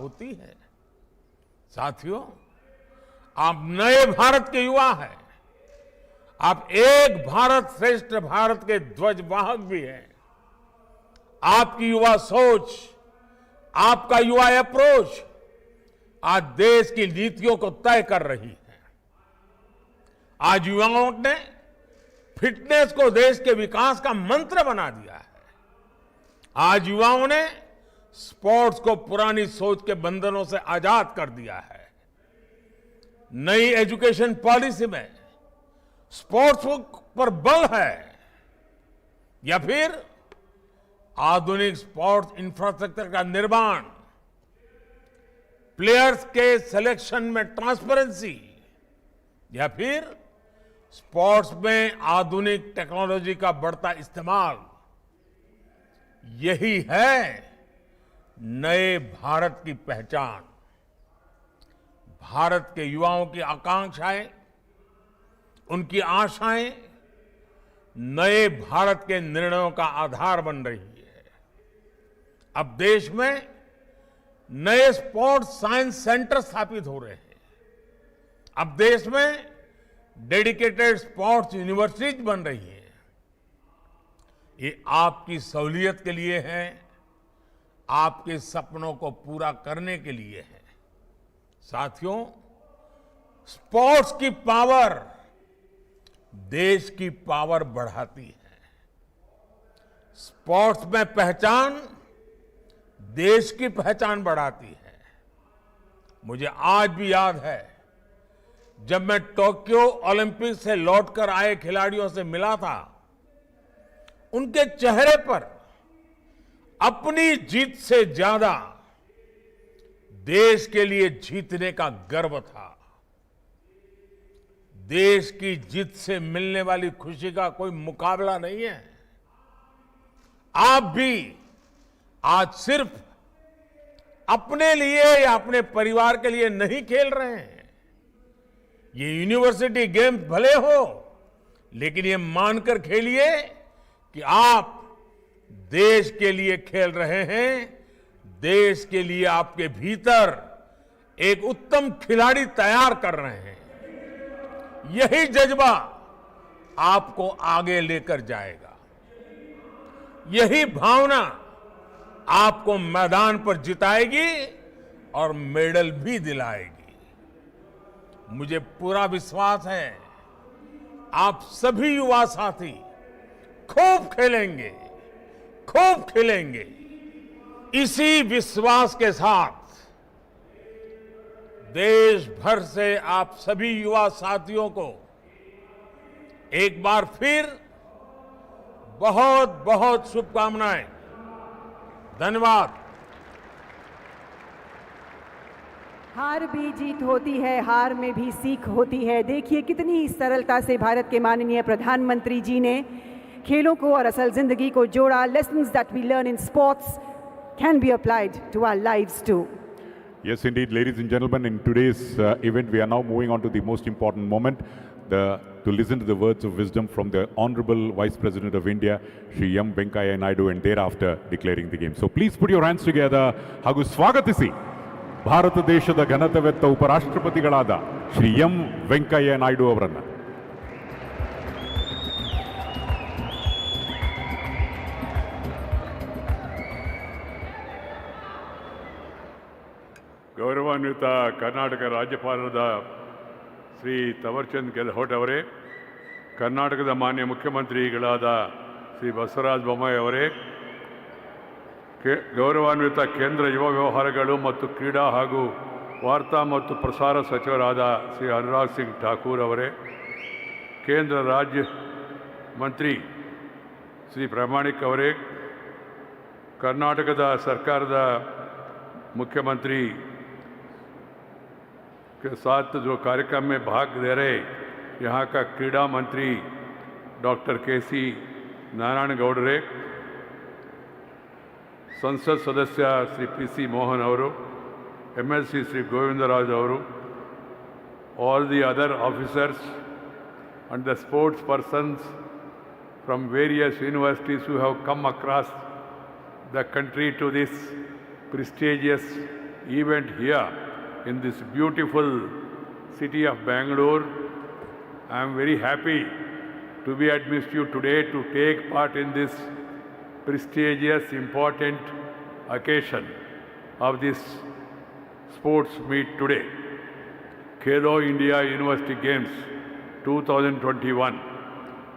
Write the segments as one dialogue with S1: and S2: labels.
S1: होती है। साथियों, आप नए भारत के युवा हैं। आप एक भारत श्रेष्ठ भारत के ध्वजवाहक भी हैं। आपकी युवा सोच, आपका युवा अप्रोच आज देश की नीतियों को तय कर रही है। आज युवाओं ने फिटनेस को देश के विकास का मंत्र बना दिया है। आज युवाओं ने स्पोर्ट्स को पुरानी सोच के बंधनों से आजाद कर दिया है। नई एजुकेशन पॉलिसी में स्पोर्ट्स पर बल है या फिर आधुनिक स्पोर्ट्स इंफ्रास्ट्रक्चर का निर्माण, प्लेयर्स के सिलेक्शन में ट्रांसपेरेंसी या फिर स्पोर्ट्स में आधुनिक टेक्नोलॉजी का बढ़ता इस्तेमाल, यही है नए भारत की पहचान। भारत के युवाओं की आकांक्षाएं, उनकी आशाएं नए भारत के निर्णयों का आधार बन रही है। अब देश में नए स्पोर्ट्स साइंस सेंटर स्थापित हो रहे हैं। अब देश में डेडिकेटेड स्पोर्ट्स यूनिवर्सिटीज बन रही है। ये आपकी सहूलियत के लिए है, आपके सपनों को पूरा करने के लिए है। साथियों, स्पोर्ट्स की पावर देश की पावर बढ़ाती है। स्पोर्ट्स में पहचान देश की पहचान बढ़ाती है। मुझे आज भी याद है, जब मैं टोक्यो ओलंपिक से लौटकर आए खिलाड़ियों से मिला था, उनके चेहरे पर अपनी जीत से ज्यादा देश के लिए जीतने का गर्व था। देश की जीत से मिलने वाली खुशी का कोई मुकाबला नहीं है। आप भी आज सिर्फ अपने लिए या अपने परिवार के लिए नहीं खेल रहे हैं। ये यूनिवर्सिटी गेम्स भले हो, लेकिन ये मानकर खेलिए कि आप देश के लिए खेल रहे हैं। देश के लिए आपके भीतर एक उत्तम खिलाड़ी तैयार कर रहे हैं। यही जज्बा आपको आगे लेकर जाएगा। यही भावना आपको मैदान पर जिताएगी और मेडल भी दिलाएगी। मुझे पूरा विश्वास है, आप सभी युवा साथी खूब खेलेंगे, खूब खिलेंगे। इसी विश्वास के साथ देश भर से आप सभी युवा साथियों को एक बार फिर बहुत बहुत शुभकामनाएं। धन्यवाद।
S2: हार भी जीत होती है, हार में भी सीख होती है। देखिए कितनी सरलता से भारत के माननीय प्रधानमंत्री जी ने खेलों को और असल जिंदगी को जोड़ा। Lessons that we learn in sports can be applied to our lives too.
S3: Yes, indeed, ladies and gentlemen, in today's event, we are now moving on to the most important moment, to listen to the words of wisdom from the Honorable Vice President of India, Shri M. Venkaiah Naidu, and thereafter declaring the game. So please put your hands together. Hagu swagatisi Bharat ದೇಶದ ಘನತೆವೆತ್ತ ಉಪರಾಷ್ಟ್ರಪತಿಗಳಾದ Shri M Venkaiah Naidu ಅವರನ್ನು.
S4: ಗೌರವಾನ್ವಿತ ಕರ್ನಾಟಕ ರಾಜ್ಯಪಾಲರಾದ ಶ್ರೀ ತವರ್ಚಂದ್ ಗೆಹ್ಲೋಟ್ ಅವರೇ, ಕರ್ನಾಟಕದ ಮಾನ್ಯ ಮುಖ್ಯಮಂತ್ರಿಗಳಾದ ಶ್ರೀ ಬಸವರಾಜ ಬೊಮ್ಮಾಯಿ ಅವರೇ, ಗೌರವಾನ್ವಿತ ಕೇಂದ್ರ ಯುವ ವ್ಯವಹಾರಗಳು ಮತ್ತು ಕ್ರೀಡಾ ಹಾಗೂ ವಾರ್ತಾ ಮತ್ತು ಪ್ರಸಾರ ಸಚಿವರಾದ ಶ್ರೀ ಅನುರಾಗ್ ಸಿಂಗ್ ಠಾಕೂರ್ ಅವರೇ, ಕೇಂದ್ರ ರಾಜ್ಯ ಮಂತ್ರಿ ಶ್ರೀ ಪ್ರಾಮಾಣಿಕ್ ಅವರೇ, कर्नाटक सरकार मुख्यमंत्री के साथ जो कार्यक्रम में भाग ले रहे यहाँ का क्रीड़ा मंत्री डॉक्टर के.सी. नारायण गौडरे, संसद सदस्य श्री पी.सी. मोहन और MLC श्री गोविंदराज और all the other officers and the sports persons from various universities who have come across the country to this prestigious event here in this beautiful city of Bangalore. I am very happy to be amidst you today to take part in this prestigious, important occasion of this sports meet today. Khelo India University Games 2021.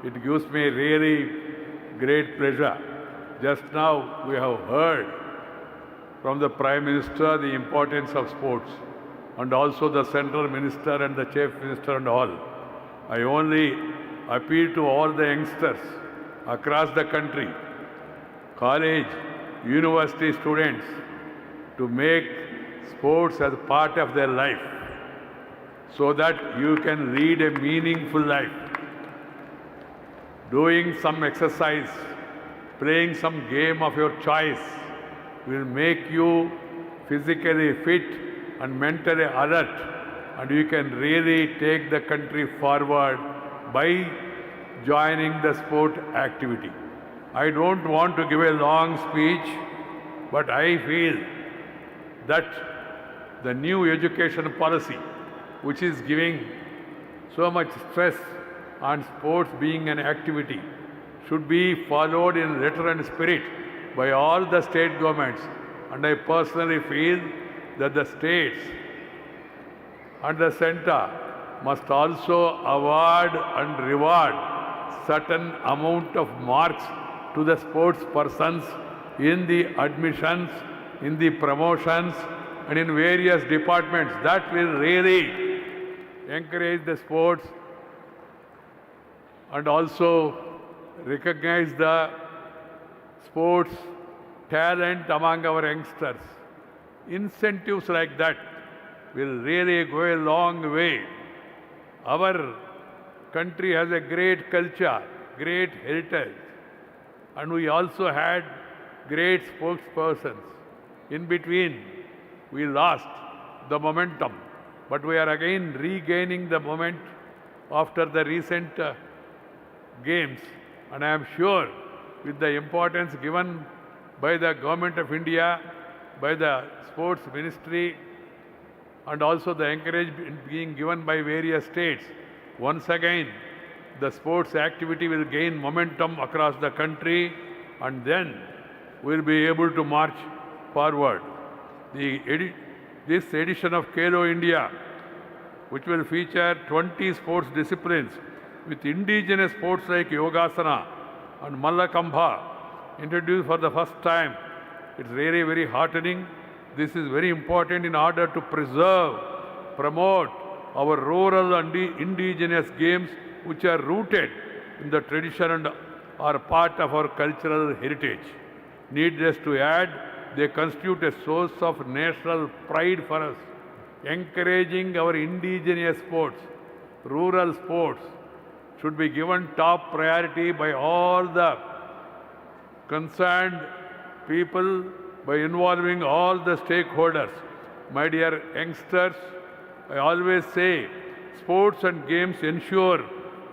S4: It gives me really great pleasure. Just now we have heard from the Prime Minister the importance of sports, and also the Central Minister and the Chief Minister and all. I only appeal to all the youngsters across the country, college, university students, to make sports as part of their life so that you can lead a meaningful life. Doing some exercise, playing some game of your choice will make you physically fit and mentally alert, and you can really take the country forward by joining the sport activity. I don't want to give a long speech, but I feel that the new education policy, which is giving so much stress on sports being an activity, should be followed in letter and spirit by all the state governments. And I personally feel that the states and the center must also award and reward certain amount of marks to the sports persons in the admissions, in the promotions, and in various departments. That will really encourage the sports and also recognize the sports talent among our youngsters. Incentives like that will really go a long way. Our country has a great culture, great heritage, and we also had great spokespersons. In between, we lost the momentum, but we are again regaining the moment after the recent games. And I am sure with the importance given by the Government of India, by the Sports Ministry, and also the encouragement being given by various states, once again the sports activity will gain momentum across the country, and then we will be able to march forward. This edition of Khelo India, which will feature 20 sports disciplines with indigenous sports like Yogasana and Mallakambha introduced for the first time, it's really very heartening. This is very important in order to preserve, promote our rural and indigenous games which are rooted in the tradition and are part of our cultural heritage. Needless to add, they constitute a source of national pride for us. Encouraging our indigenous sports, rural sports, should be given top priority by all the concerned people, by involving all the stakeholders. My dear youngsters, I always say sports and games ensure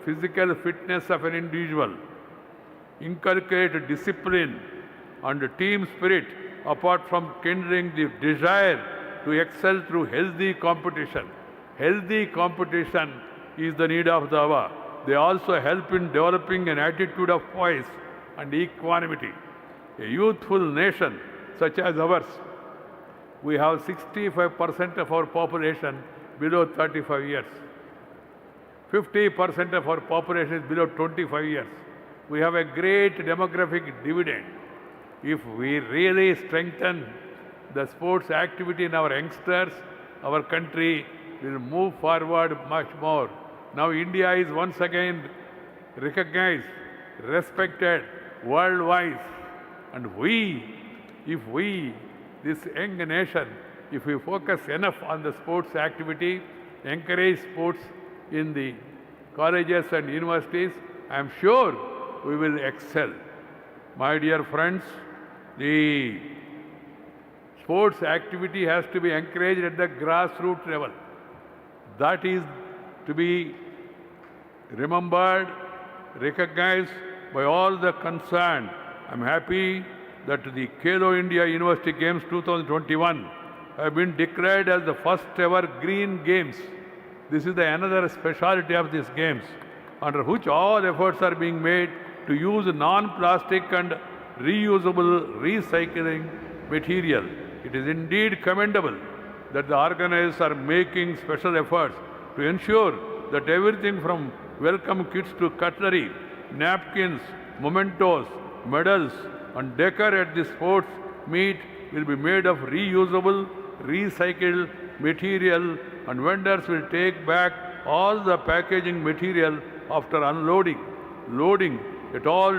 S4: physical fitness of an individual, inculcate discipline and team spirit, apart from kindling the desire to excel through healthy competition. Healthy competition is the need of the hour. They also help in developing an attitude of poise and equanimity. A youthful nation such as ours, we have 65% of our population below 35 years. 50% of our population is below 25 years. We have a great demographic dividend. If we really strengthen the sports activity in our youngsters, our country will move forward much more. Now India is once again recognized, respected worldwide, and if we, this young nation, if we focus enough on the sports activity, encourage sports in the colleges and universities, I am sure we will excel. My dear friends, the sports activity has to be encouraged at the grassroots level. That is to be remembered, recognized by all the concerned. I am happy that the Khelo India University Games 2021 have been declared as the first ever green games. This is another speciality of these games, under which all efforts are being made to use non-plastic and reusable recycling material. It is indeed commendable that the organizers are making special efforts to ensure that everything from welcome kits to cutlery, napkins, mementos, medals and decor at the sports meet will be made of reusable, recycled material, and vendors will take back all the packaging material after unloading, loading at all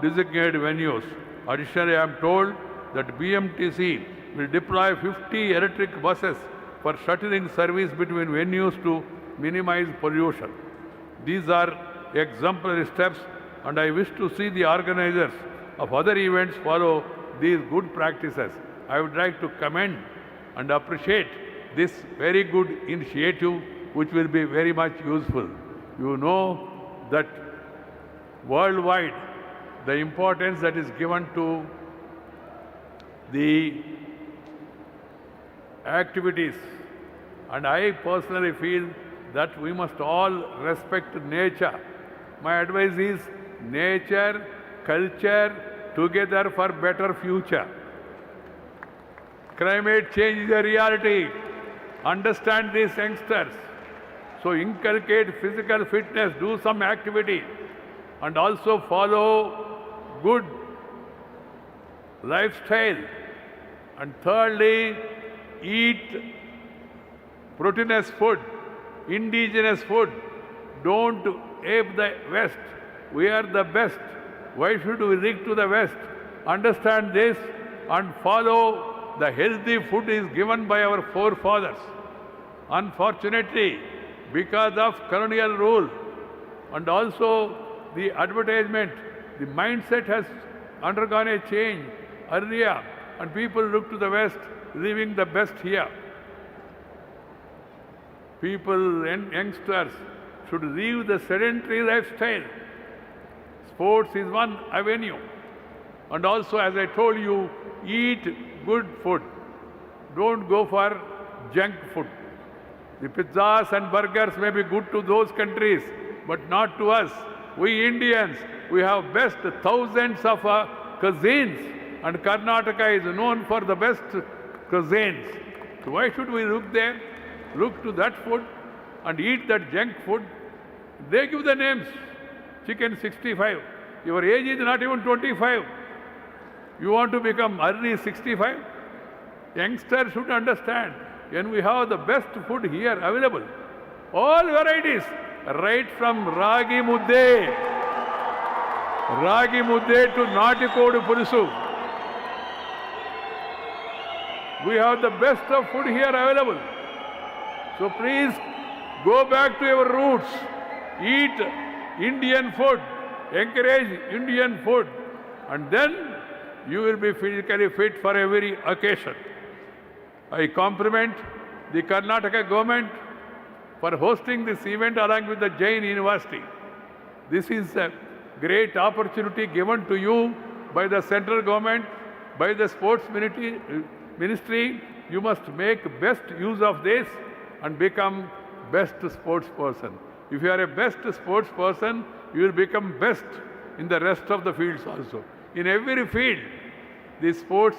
S4: designated venues. Additionally, I am told that BMTC will deploy 50 electric buses for shuttling service between venues to minimize pollution. These are exemplary steps, and I wish to see the organizers of other events follow these good practices. I would like to commend and appreciate this very good initiative, which will be very much useful. You know that worldwide the importance that is given to the activities, and I personally feel that we must all respect nature. My advice is nature, culture, together for better future. Climate change is a reality. Understand these youngsters. So inculcate physical fitness, do some activity, and also follow good lifestyle. And thirdly, eat proteinous food, indigenous food. Don't ape the West. We are the best. Why should we look to the West? Understand this and follow the healthy food is given by our forefathers. Unfortunately, because of colonial rule and also the advertisement, the mindset has undergone a change earlier, and people look to the West, leaving the best here. People and youngsters should leave the sedentary lifestyle. Sports is one avenue. And also, as I told you, eat good food. Don't go for junk food. The pizzas and burgers may be good to those countries, but not to us. We Indians, we have best thousands of cuisines, and Karnataka is known for the best cuisines. So why should we look there? Look to that food and eat that junk food. They give the names. Chicken 65. Your age is not even 25. You want to become early 65? Youngsters should understand. When we have the best food here available, all varieties, right from ragi mudde to Natikodu Purusu. We have the best of food here available. So please go back to your roots. Eat Indian food. Encourage Indian food. And then you will be physically fit for every occasion. I compliment the Karnataka government for hosting this event along with the Jain University. This is a great opportunity given to you by the central government, by the sports ministry. You must make best use of this and become best sports person. If you are a best sports person, you will become best in the rest of the fields also. In every field, the sports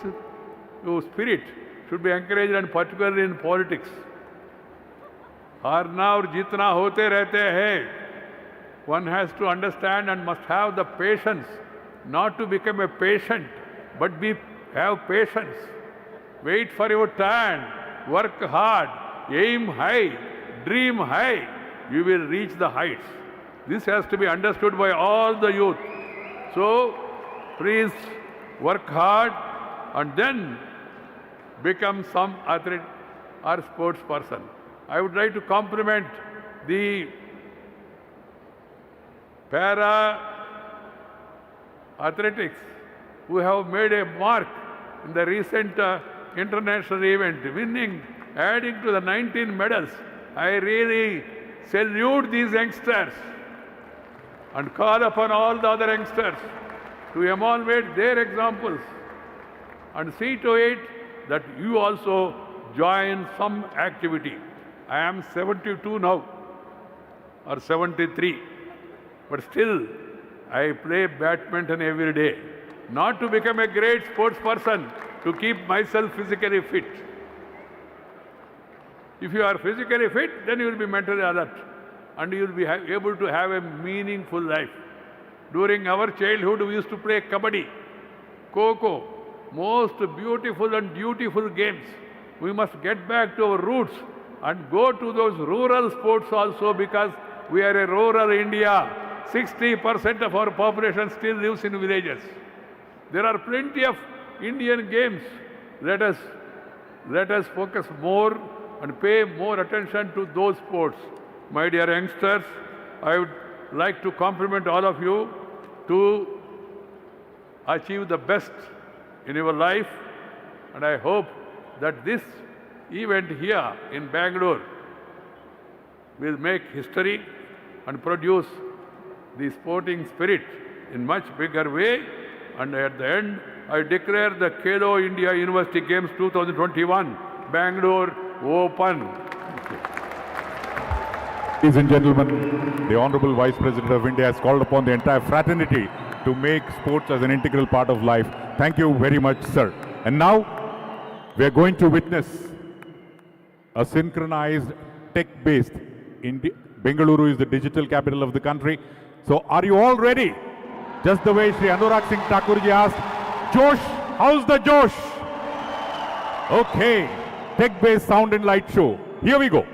S4: spirit should be encouraged, and particularly in politics. हारना और जीतना होते रहते हैं. One has to understand and must have the patience, not to become a patient, but have patience. Wait for your turn, work hard, aim high, dream high. You will reach the heights. This has to be understood by all the youth. So, please work hard and then become some athlete or sports person. I would like to compliment the para athletics who have made a mark in the recent international event, winning, adding to the 19 medals. I really salute these youngsters and call upon all the other youngsters to emulate their examples and see to it that you also join some activity. I am 72 now, or 73, but still I play badminton every day. Not to become a great sports person, to keep myself physically fit. If you are physically fit, then you will be mentally alert and you will be able to have a meaningful life. During our childhood, we used to play kabaddi, kho-kho, most beautiful and dutiful games. We must get back to our roots and go to those rural sports also, because we are a rural India. 60% of our population still lives in villages. There are plenty of Indian games. Let us focus more and pay more attention to those sports. My dear youngsters, I would like to compliment all of you to achieve the best in your life, and I hope that this event here in Bangalore will make history and produce the sporting spirit in much bigger way. And at the end, I declare the Khelo India University Games 2021 Bangalore open.
S3: Ladies and gentlemen, the Honorable Vice President of India has called upon the entire fraternity to make sports as an integral part of life. Thank you very much, sir. And now, we are going to witness a synchronized, tech-based Bengaluru is the digital capital of the country. So are you all ready? Just the way Shri Anurag Singh Thakurji asked, Josh, how's the Josh? Okay, tech-based sound and light show. Here we go.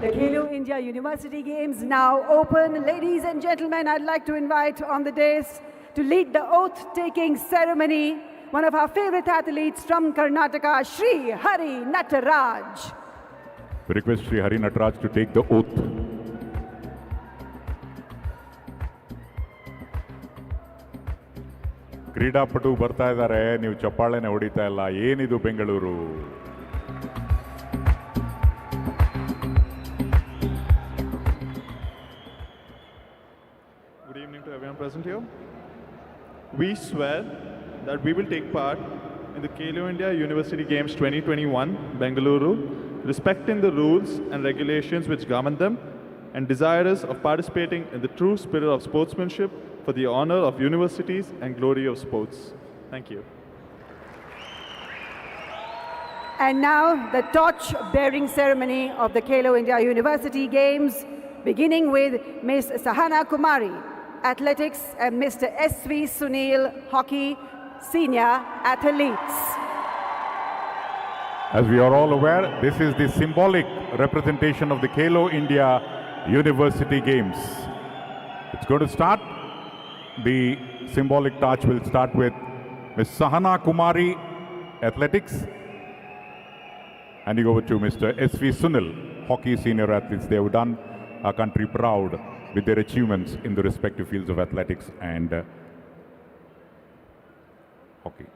S2: The Khelo India University Games now open. Ladies and gentlemen, I'd like to invite on the dais to lead the oath-taking ceremony one of our favorite athletes from Karnataka, Shri Hari Nataraj.
S3: We request Shri Hari Nataraj to take the oath. ಕ್ರೀಡಾಪಟು ಬರ್ತಾ ಇದ್ದಾರೆ, ನೀವು ಚಪ್ಪಾಳೆನೆ ಹೊಡಿತಾ ಇಲ್ಲ, ಏನಿದು Bengaluru?
S5: Good evening to everyone present here. We swear that we will take part in the Khelo India University Games 2021, Bengaluru, respecting the rules and regulations which govern them, and desirous of participating in the true spirit of sportsmanship for the honor of universities and glory of sports. Thank you.
S2: And now the torch-bearing ceremony of the Khelo India University Games, beginning with Ms. Sahana Kumari, Athletics, and Mr. S.V. Sunil, Hockey, Senior Athletes.
S3: As we are all aware, this is the symbolic representation of the Khelo India University Games. It's going to start. The symbolic torch will start with Ms. Sahana Kumari, Athletics, handing over to Mr. S.V. Sunil, Hockey Senior Athletes. They have done our country proud with their achievements in the respective fields of athletics and hockey.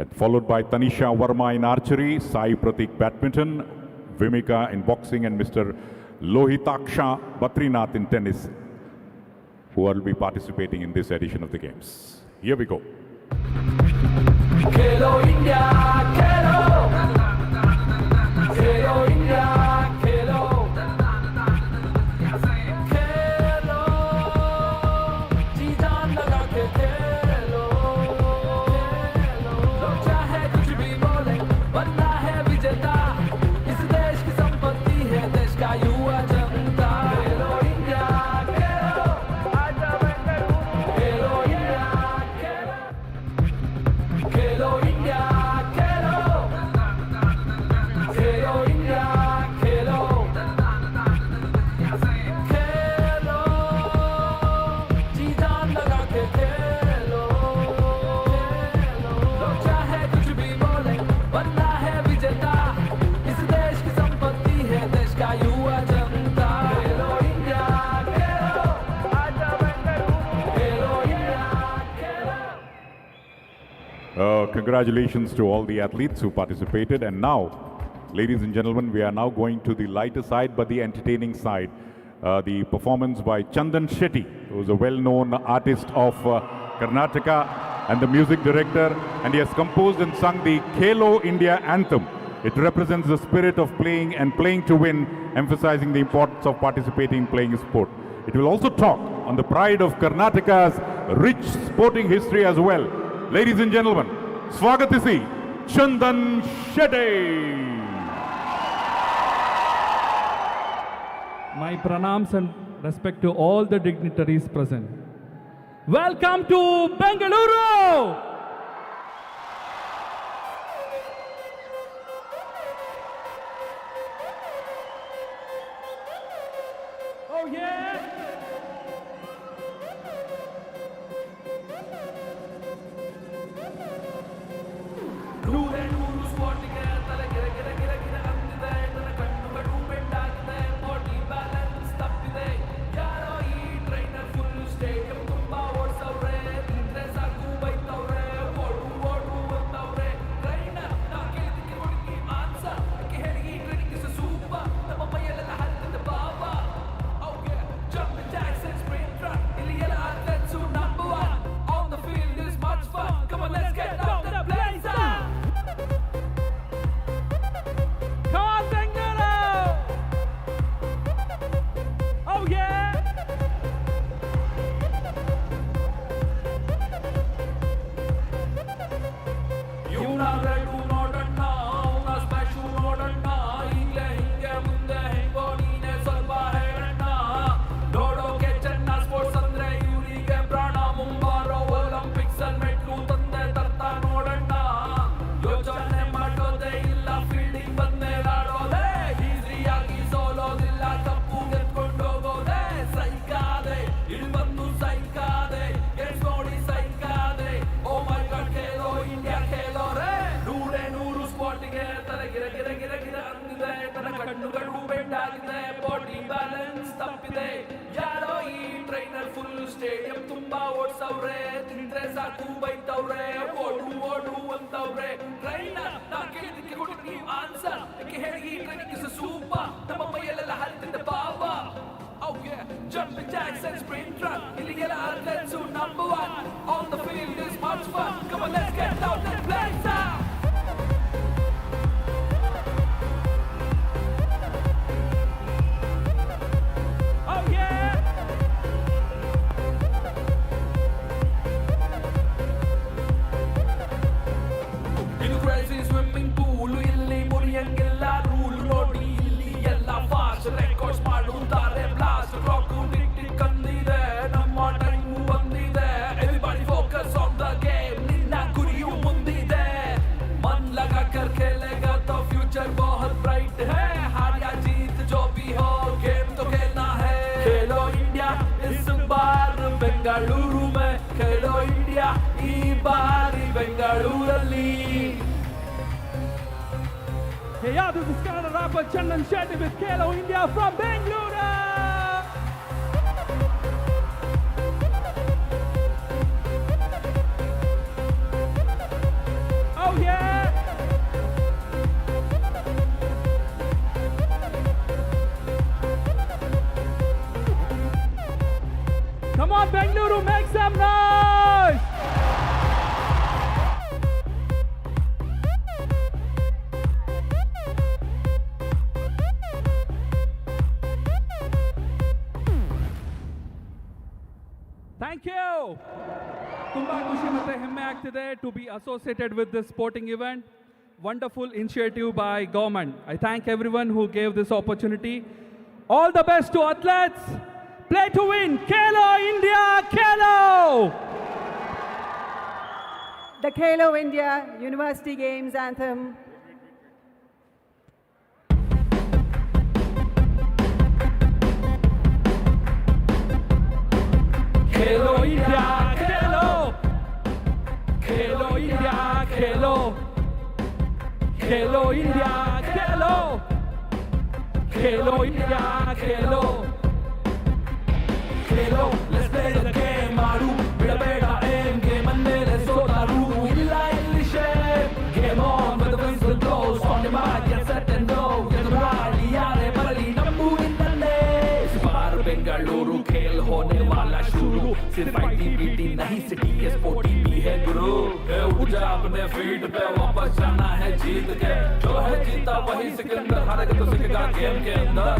S3: And followed by Tanisha Verma in archery, Sai Pratik badminton, Vimika in boxing, and Mr. Lohitaksha Batrinath in tennis, who will be participating in this edition of the games. Here we go.
S6: Khelo India, Khelo. Khelo India, Khelo. Khelo. जी जान लगा के खेलो. लोग चाहे कुछ भी बोले, बनना है विजेता. इस देश की संपत्ति है देश का युवा जनता. खेलो इंडिया, खेलो. आजा बेंगलुरु. खेलो इंडिया, खेलो. Khelo India, Khelo. Khelo India, Khelo. Khelo. जी जान लगा के खेलो. लोग चाहे कुछ भी बोले, बनना है विजेता. इस देश की संपत्ति है देश का युवा जनता. Khelo India, Khelo. आजा Bengaluru. Khelo India, Khelo.
S3: Congratulations to all the athletes who participated. And now, ladies and gentlemen, we are now going to the lighter side but the entertaining side. The performance by Chandan Shetty, who is a well-known artist of Karnataka and the music director, and he has composed and sung the Khelo India anthem. It represents the spirit of playing and playing to win, emphasizing the importance of participating in playing sport. It will also talk on the pride of Karnataka's rich sporting history as well. Ladies and gentlemen, Swagatisi Chandan Shetty.
S7: My pranams and respect to all the dignitaries present. Welcome to Bengaluru! Oh yeah!
S6: ನೂರೇ ನೂರು ಸ್ಪಾಟಿಗೆ ತಲೆ ಗಿರ ಗಿರ ಗಿರ ಗಿರ ಅಂದಿದೆ. ನನ್ನ ಕಣ್ಣುಗಳು ಬೆಂಡಾಗಿದೆ. Body balance ತಪ್ಪಿದೆ. ಯಾರೋ ಈ trainer full stadium ತುಂಬಾ ಓಡ್ಸವ್ರೆ. ನಿಂತ್ರೆ ಸಾಕು ಬೈತವ್ರೆ. ಓಡು ಓಡು ಅಂತವ್ರೆ. ಟ್ರೈನರ್ ನಾ ಕೇಳಿದ್ದಕ್ಕೆ ಹುಡುಗಿ ಆನ್ಸರ್. ಯಾಕೆ ಹೇಳಿ ಈ ಟ್ರೈನಿಂಗ್ ಇಸ್ ಸೂಪರ್. ನಮ್ಮ ಮೈಯಲ್ಲೆಲ್ಲ ಹರಿದಿದೆ ಬಾಬ. Okay jump jacks and sprint run. ಇಲ್ಲಿ ಎಲ್ಲ athletes number one. On the field is much fun. Come on, let's get out and play some.
S7: Come on, Bengaluru! Oh yeah!
S6: ಇವನಾದ್ರೂ ನೋಡಣ್ಣ, ಅವನ ಸ್ಮ್ಯಾಶು ನೋಡಣ್ಣ. ಈಗ್ಲೇ ಹಿಂಗೆ ಮುಂದೆ ಹೆಂಗೋ ನೀನೆ ಸ್ವಲ್ಪ ಹೇಳಣ್ಣ. ನೋಡೋಕೆ ಚೆನ್ನ ಸ್ಪೋರ್ಟ್ಸ್ ಅಂದ್ರೆ ಇವರಿಗೆ ಪ್ರಾಣ. ಮುಂಬಾರೋ ಒಲಿಂಪಿಕ್ಸ್ ಅಲ್ಲಿ ಮೆಟ್ಲು ತಂದೆ ತರ್ತಾ ನೋಡಣ್ಣ. ಯೋಚನೆ ಮಾಡೋದೇ ಇಲ್ಲ, ಫೀಲ್ಡಿಂಗ್ ಬಂದ್ಮೇಲಾಡೋದೇ. ಈಸಿಯಾಗಿ ಸೋಲೋದಿಲ್ಲ, ಕಪ್ಪು ಗೆದ್ಕೊಂಡು ಹೋಗೋದೇ. ಸೈಕಾದೆ ಇಲ್ಲಿ ಬಂದು ಸೈಕಾದೆ. ಗೆಲ್ಸ್ ನೋಡಿ ಸೈಕಾದೆ. ಓ ಮೈ ಗಾಡ್ ಖೇಲೋ ಇಂಡಿಯಾ ಖೇಲೋ ರೇ. ನೂರೇ ನೂರು ಸ್ಪಾಟಿಗೆ ತಲೆ ಗಿರ ಗಿರ ಗಿರ ಗಿರ ಅಂದಿದೆ. ನನ್ನ ಕಣ್ಣುಗಳು ಬೆಂಡಾಗಿದೆ. ಬಾಡಿ ಬ್ಯಾಲೆನ್ಸ್ ತಪ್ಪಿದೆ. ಯಾರೋ ಈ ಟ್ರೈನರ್ ಫುಲ್ ಸ್ಟೇಡಿಯಂ ತುಂಬಾ ಓಡ್ಸವ್ರೆ. ತಿಂದ್ರೆ ಸಾಕು ಬೈತವ್ರೆ. ಓಡು ಓಡು ಅಂತವ್ರೆ. ಟ್ರೈನರ್ ನಾ ಕೇಳಿದ್ದಕ್ಕೆ ಹುಡುಗಿ ಆನ್ಸರ್. ಯಾಕೆ ಹೇಳಿ ಈ ಟ್ರೈನಿಂಗ್ ಇಸ್ ಸೂಪರ್. ನಮ್ಮ ಮೈಯಲ್ಲೆಲ್ಲ ಹರಿದಿದೆ ಬಾಬ. Okay jump jacks and sprint run. ಇಲ್ಲಿ ಎಲ್ಲ athletes number one. On the field is much fun. Come on, let's get out and play some.
S7: Oh yeah!
S6: ಇದು ಕ್ರೇಜಿ ಸ್ವಿಮ್ಮಿಂಗ್ ಪೂಲ್. ಇಲ್ಲಿ ಮುರಿಯಂಗೆಲ್ಲ rule ನೋಡಿ. ಇಲ್ಲಿ ಎಲ್ಲ ಫಾಸ್ಟ್ ರೆಕಾರ್ಡ್ಸ್ ಮಾಡುತ್ತಾರೆ. Blast clock tick ಕಂದಿದೆ. ನಮ್ಮ ಟೈಮು ಬಂದಿದೆ. Everybody focus on the game. ನಿನ್ನ ಗುರಿಯು ಮುಂದಿದೆ. मन लगा कर खेलेगा तो फ्यूचर बहुत ब्राइट है. हार या जीत जो भी हो, गेम तो खेलना है. खेलो इंडिया इस बार बेंगलुरु में. खेलो इंडिया ಈ ಬಾರಿ ಬೆಂಗಳೂರಲ್ಲಿ.
S7: Hey, yeah, this is Kannada rapper Chandan Shetty with Khelo India from Bengaluru! Oh some noise! Thank you. ತುಂಬಾ ಖುಷಿ ಮತ್ತೆ ಹೆಮ್ಮೆ ಆಗ್ತಿದೆ to be associated with this sporting event. Wonderful initiative by government. I thank everyone who gave this opportunity. All the best to athletes. Play to win. Khelo India, Khelo!
S2: The Khelo India University Games anthem.
S6: Khelo India, Khelo. Khelo India, Khelo. Khelo India, Khelo. Khelo India, Khelo. Khelo, let's play the game. Maru, beda aim. Game andele sota ru. Illa shape. Game on with the wings will blow. On the mark, get set and go. Get the rally, yare parali, nambu in the name. Bar Bengaluru, खेल होने वाला शुरू. सिर्फ ITBT नहीं city के sporty भी है गुरु. उठ जा अपने फीट पे वापस जाना है जीत के. जो है जीता वही सिकंदर. हारेगा तो सीखेगा गेम के अंदर.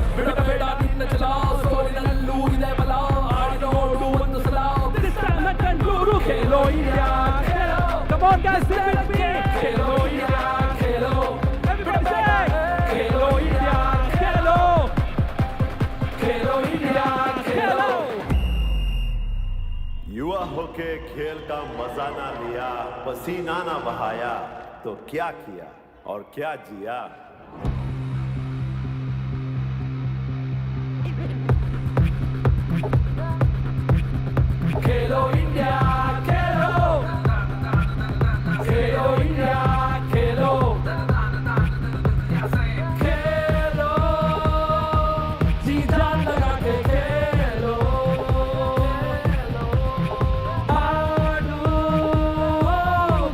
S6: बेड़ा दिन चलाओ. सोरी नल्लू इधर बलाओ. आड़ी नोडू बंद सलाओ. This time let them guru. Khelo India, Khelo.
S7: Come on guys, let's be.
S6: Khelo India, Khelo.
S7: Everybody say,
S6: Khelo India, Khelo. Khelo India, Khelo.
S8: युवा होके खेल का मजा ना लिया, पसीना ना बहाया, तो क्या किया और क्या जिया।
S6: Khelo India, Khelo. Khelo India, Khelo. Khelo. जी जान लगा के खेलो. आड़ू,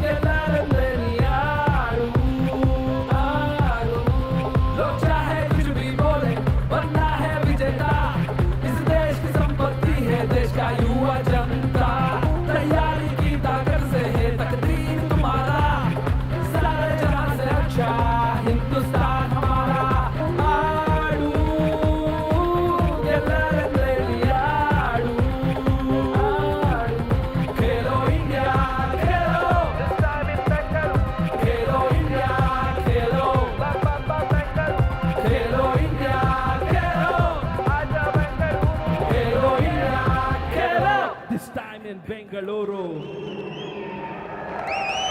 S6: गेलारंदनी आड़ू. लोग चाहे कुछ भी बोले, बनना है विजेता. इस देश की संपत्ति है देश का युवा जनता. तैयारी की ताकत से है तकदीर तुम्हारा. सारे जहां से अच्छा हिंदुस्तान हमारा. आड़ू, गेलारंदनी आड़ू. खेलो India, Khelo. Khelo India, Khelo. Khelo India, Khelo. Khelo India, Khelo.
S7: this time in Bengaluru.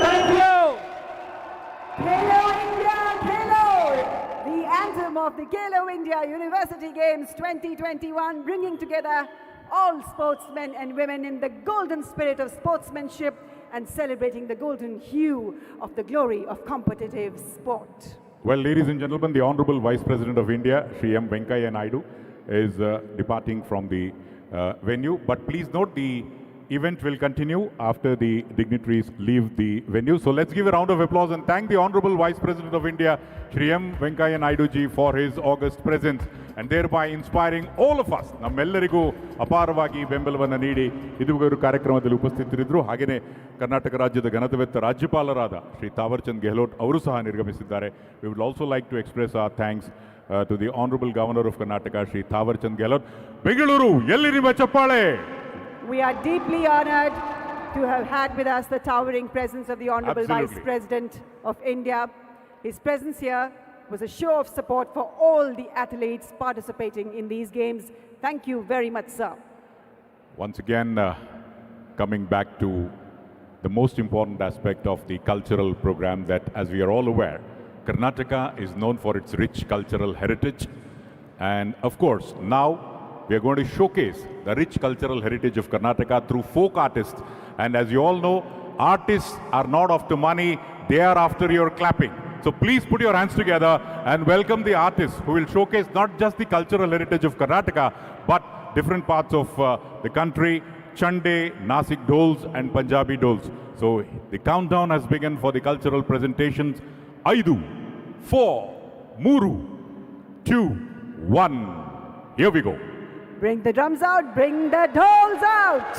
S7: Thank you.
S2: Khelo India, Khelo! The anthem of the Khelo India University Games 2021, bringing together all sportsmen and women in the golden spirit of sportsmanship and celebrating the golden hue of the glory of competitive sport.
S3: Well, ladies and gentlemen, the Honorable Vice President of India, Shri M. Venkaiah Naidu, is departing from the venue. But please note, the event will continue after the dignitaries leave the venue. So let's give a round of applause and thank the Honorable Vice President of India, Shri M. Venkaiah Naidu ji, for his august presence and thereby inspiring all of us. ನಮ್ಮೆಲ್ಲರಿಗೂ ಅಪಾರವಾಗಿ ಬೆಂಬಲವನ್ನು ನೀಡಿ ಇದುವರೆಗೂ ಕಾರ್ಯಕ್ರಮದಲ್ಲಿ ಉಪಸ್ಥಿತರಿದ್ದರು. ಹಾಗೆಯೇ ಕರ್ನಾಟಕ ರಾಜ್ಯದ ಘನತೆವೆತ್ತ ರಾಜ್ಯಪಾಲರಾದ ಶ್ರೀ ತಾವರ್ಚಂದ್ ಗೆಹ್ಲೋಟ್ ಅವರು ಸಹ ನಿರ್ಗಮಿಸಿದ್ದಾರೆ. We would also like to express our thanks to the Honorable Governor of Karnataka, Shri Thawarchand Gehlot. Bengaluru ಎಲ್ಲಿ ನಿಮ್ಮ ಚಪ್ಪಾಳೆ?
S2: We are deeply honored to have had with us the towering presence of the Honorable Vice
S3: Absolutely.
S2: President of India. His presence here was a show of support for all the athletes participating in these games. Thank you very much, sir.
S3: Once again, coming back to the most important aspect of the cultural program, that as we are all aware, Karnataka is known for its rich cultural heritage. And of course, now we are going to showcase the rich cultural heritage of Karnataka through folk artists. And as you all know, artists are not after money, they are after your clapping. So please put your hands together and welcome the artists who will showcase not just the cultural heritage of Karnataka, but different parts of the country, Chande, Nasik Dols and Punjabi Dols. So the countdown has begun for the cultural presentations. 5, 4, 3, 2, 1. Here we go.
S2: Bring the drums out, bring the dolls out.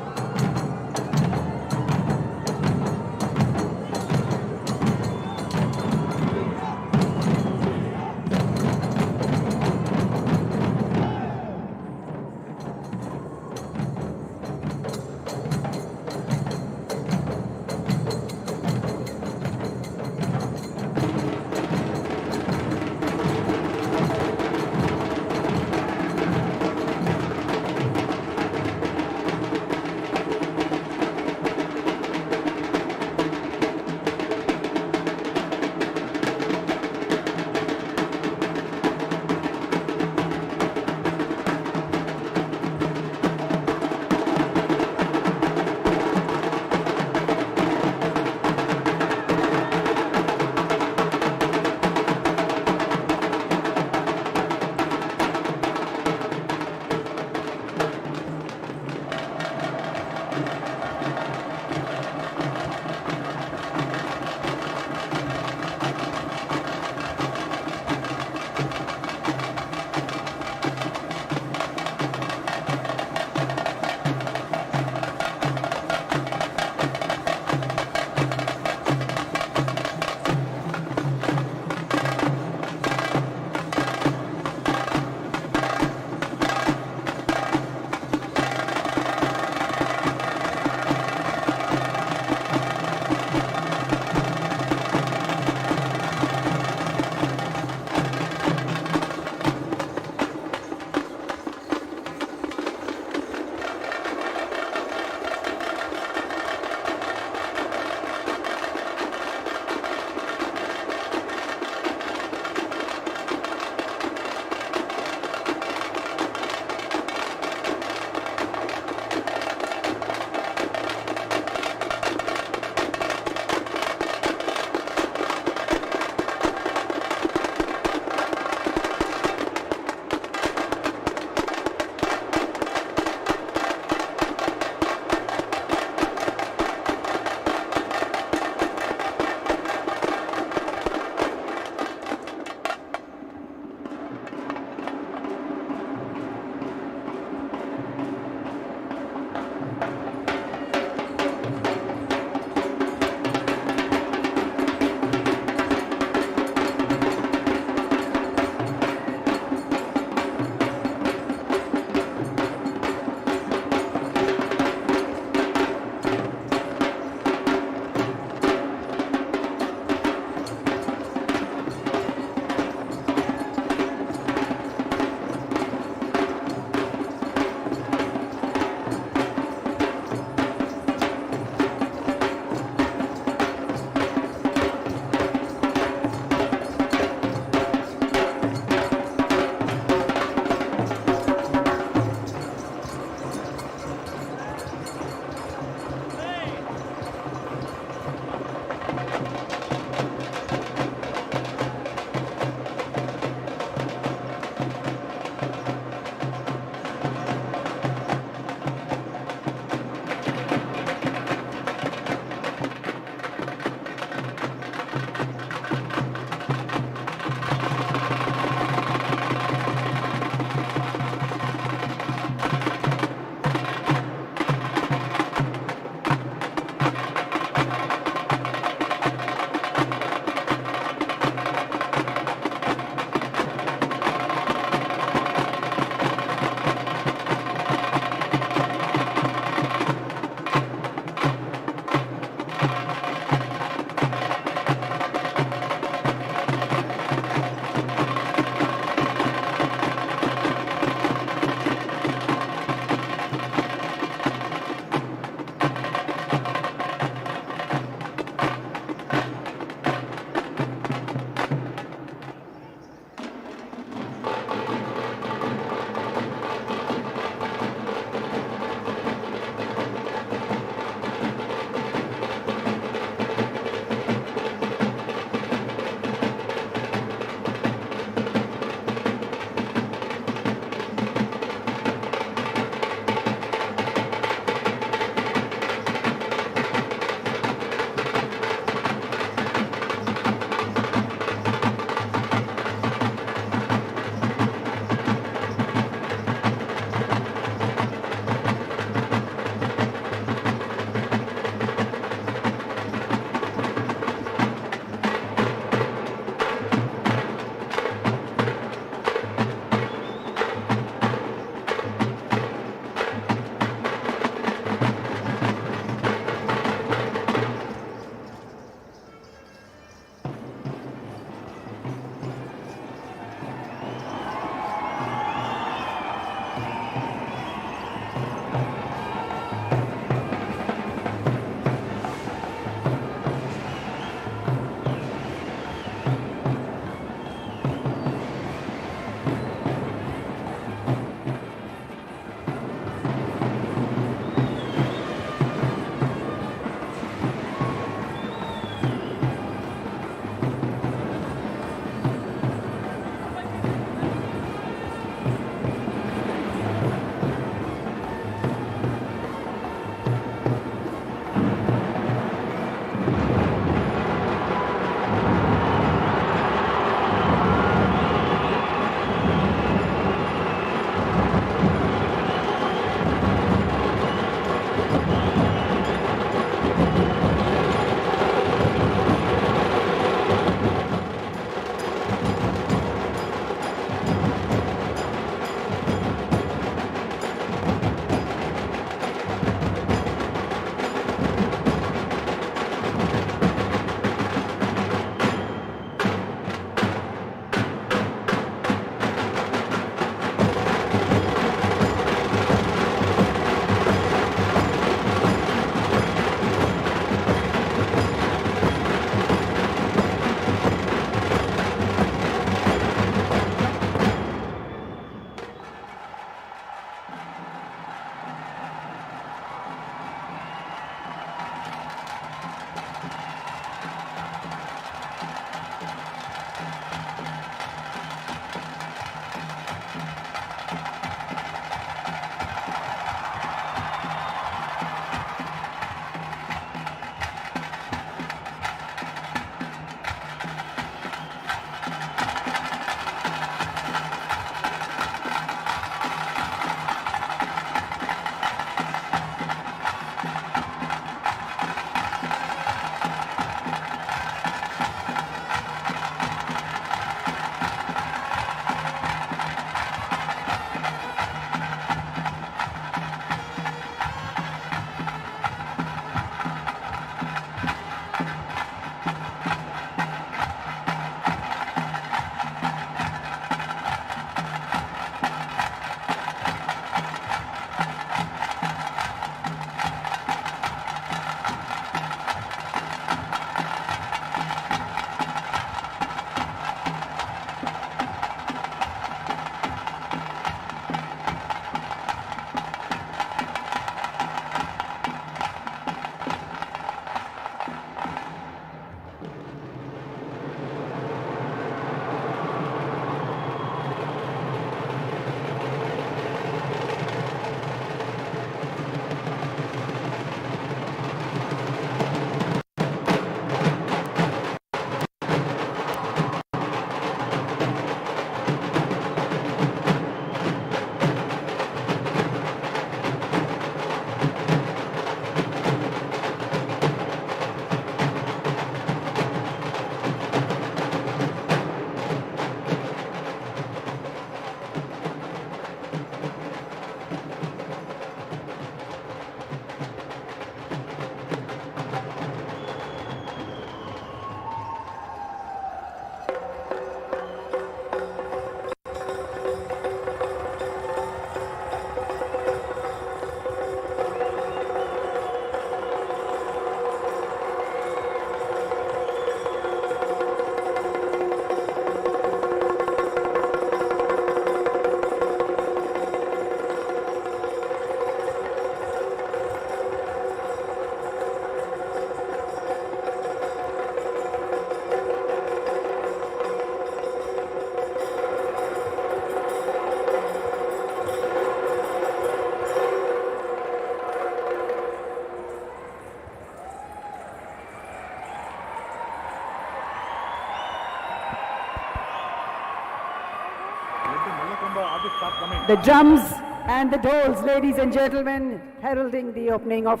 S1: stop coming.
S2: The drums and the dolls, ladies and gentlemen, heralding the opening of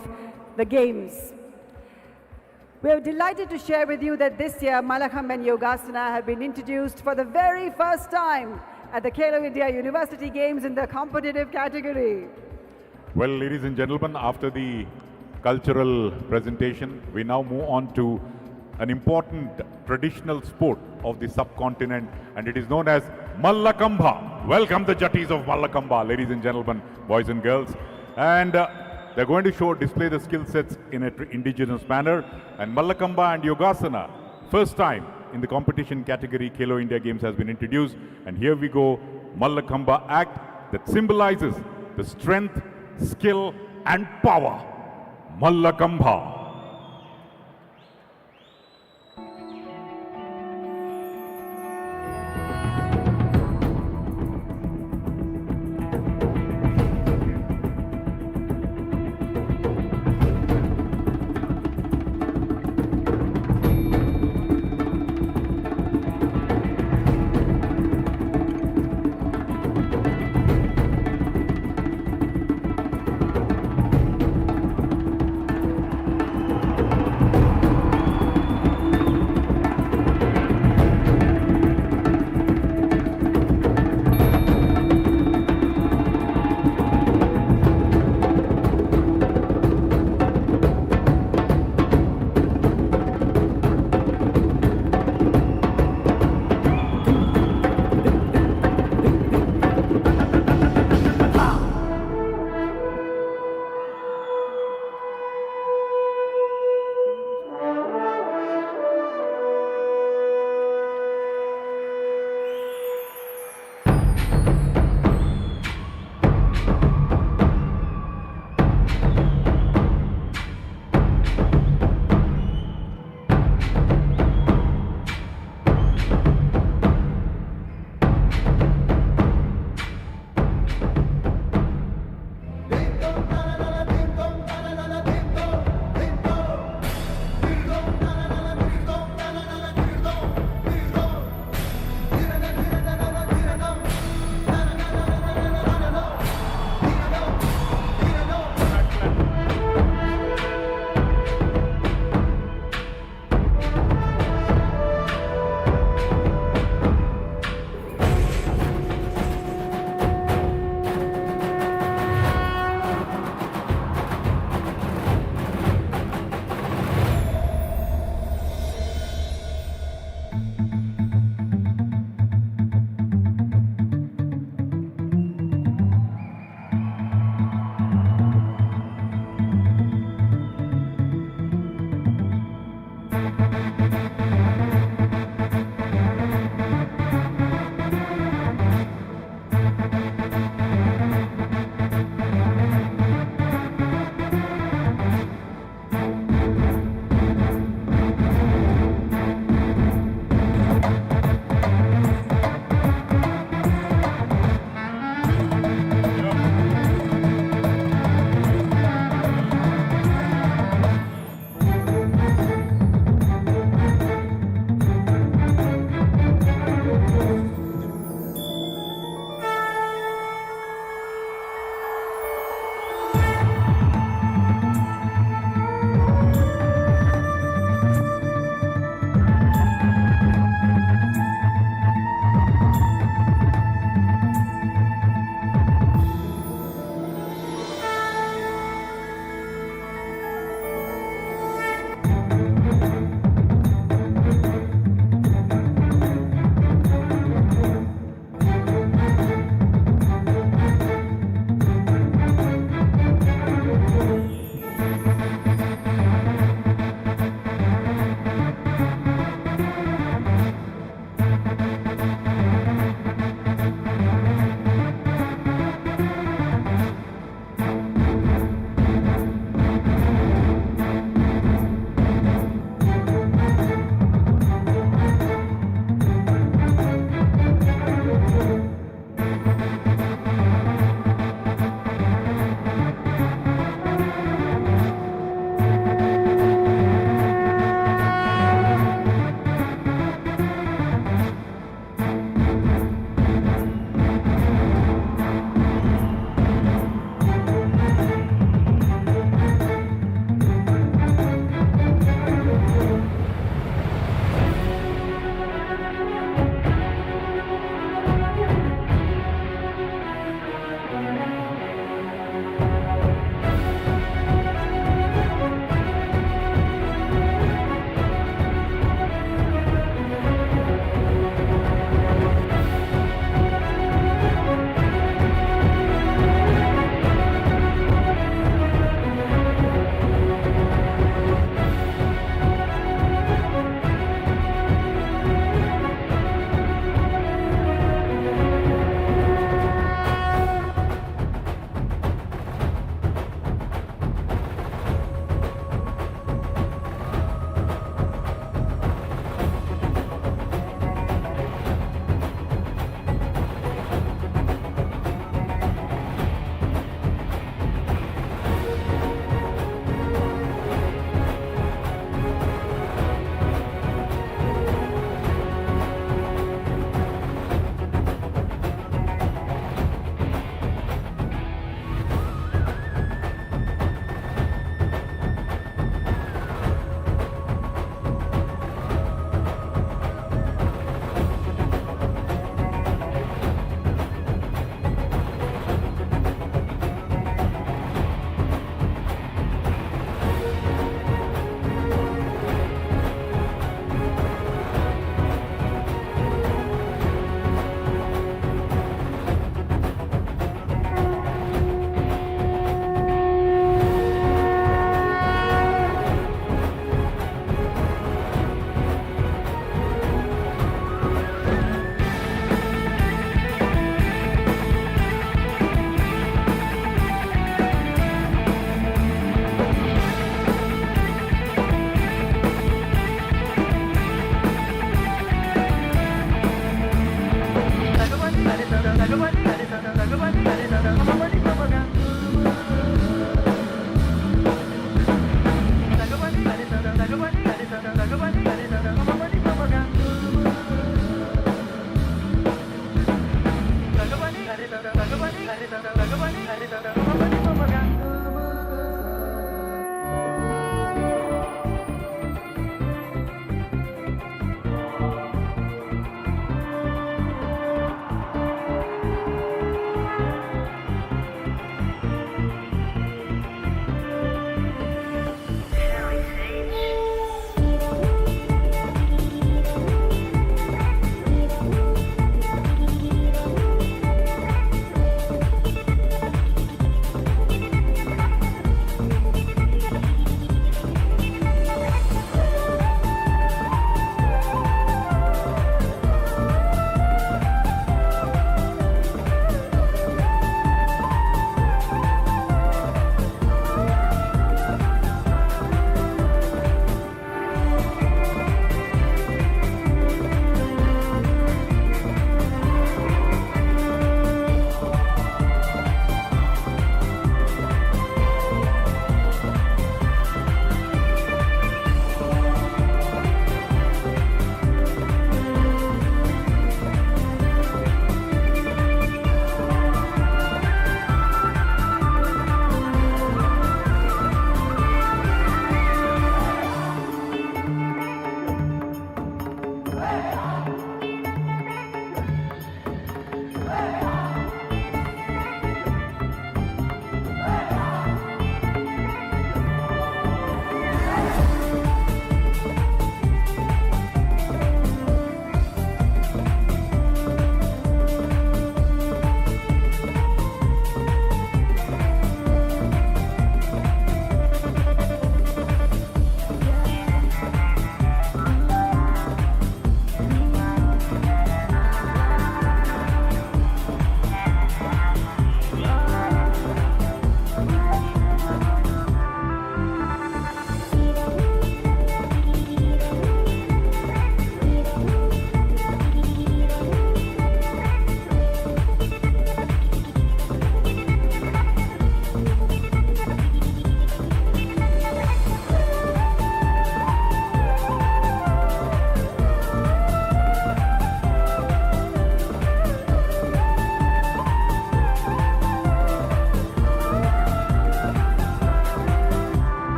S2: the games. We are delighted to share with you that this year Mallakhambh and Yogasana have been introduced for the very first time at the Khelo India University Games in the competitive category.
S3: Well, ladies and gentlemen, after the cultural presentation, we now move on to an important traditional sport of the subcontinent, and it is known as Mallakhambh. Welcome the Jattis of Mallakhambh, ladies and gentlemen, boys and girls. And they're going to display the skill sets in an indigenous manner. And Mallakhambh and Yogasana, first time in the competition category, Khelo India Games has been introduced. And here we go, Mallakhambh act that symbolizes the strength, skill and power. Mallakhambh.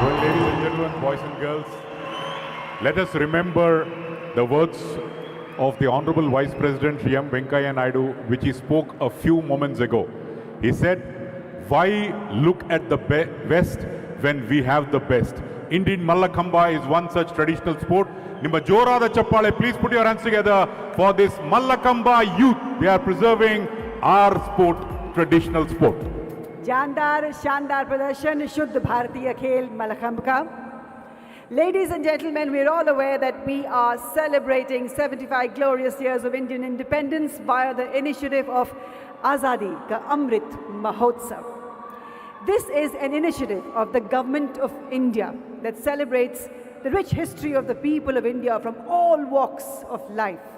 S3: Well, ladies and gentlemen, boys and girls, let us remember the words of the Honorable Vice President Shri M. Venkaiah Naidu, which he spoke a few moments ago. He said, "Why look at the West when we have the best?" Indeed, Mallakamba is one such traditional sport. Nimma jorada chappale, please put your hands together for this Mallakamba youth. They are preserving our sport, traditional sport.
S2: जानदार शानदार प्रदर्शन शुद्ध भारतीय खेल मल्लखंब का. Ladies and gentlemen, we're all aware that we are celebrating 75 glorious years of Indian independence via the initiative of Azadi Ka Amrit Mahotsav. This is an initiative of the Government of India that celebrates the rich history of the people of India from all walks of life.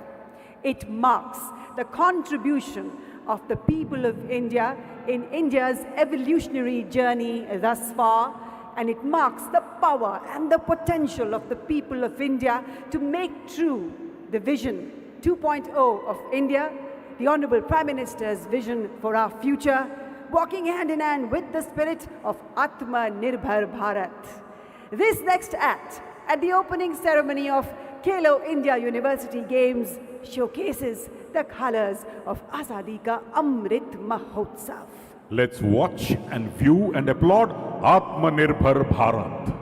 S2: It marks the contribution of the people of India in India's evolutionary journey thus far, and it marks the power and the potential of the people of India to make true the vision 2.0 of India, the Honorable Prime Minister's vision for our future, walking hand in hand with the spirit of Atma-Nirbhar Bharat. This next act at the opening ceremony of Khelo India University Games showcases the colors of Azadi Ka Amrit Mahotsav.
S3: Let's watch and view and applaud Atma-Nirbhar Bharat.